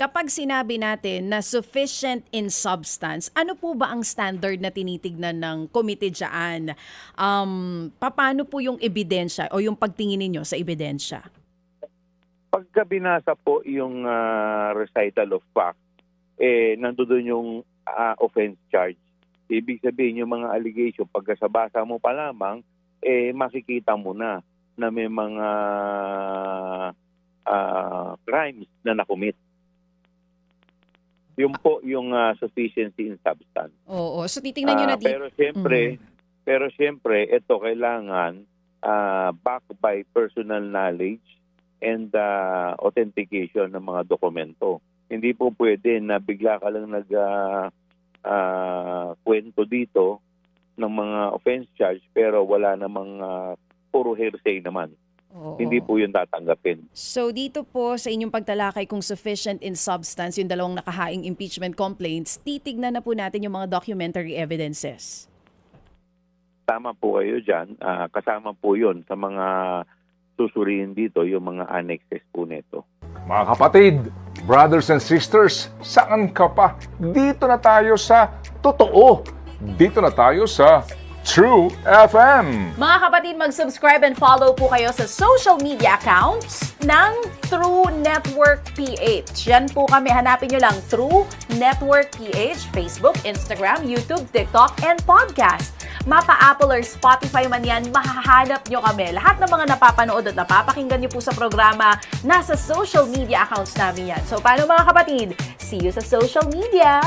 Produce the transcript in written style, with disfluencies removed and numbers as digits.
Kapag sinabi natin na sufficient in substance, ano po ba ang standard na tinitignan ng komite dyan? Paano po yung ebidensya o yung pagtingin ninyo sa ebidensya? Pagka binasa po yung recital of fact, nandoon yung offense charge. Ibig sabihin yung mga allegation, pagkasabasa mo pa lamang, makikita mo na may mga crimes na nakumit. Yung po yung sufficiency in substance. Oo, so titingnan nyo na Pero siyempre, ito kailangan backed by personal knowledge and authentication ng mga dokumento. Hindi po pwede na bigla ka lang kwento dito ng mga offense charge pero wala namang puro hearsay naman. Oo. Hindi po yun tatanggapin. So dito po sa inyong pagtalakay kung sufficient in substance, yung dalawang nakahaing impeachment complaints, titignan na po natin yung mga documentary evidences. Tama po kayo dyan. Kasama po yun sa mga susuriin dito, yung mga annexes po nito. Mga kapatid, brothers and sisters, saan ka pa? Dito na tayo sa totoo. Dito na tayo sa True FM. Mga kapatid, mag-subscribe and follow po kayo sa social media accounts ng True Network PH. Yan po kami. Hanapin nyo lang True Network PH, Facebook, Instagram, YouTube, TikTok, and podcast. Mapa-Apple or Spotify man yan, mahahanap nyo kami. Lahat ng mga napapanood at napapakinggan nyo po sa programa, nasa social media accounts namin yan. So, paano mga kapatid? See you sa social media!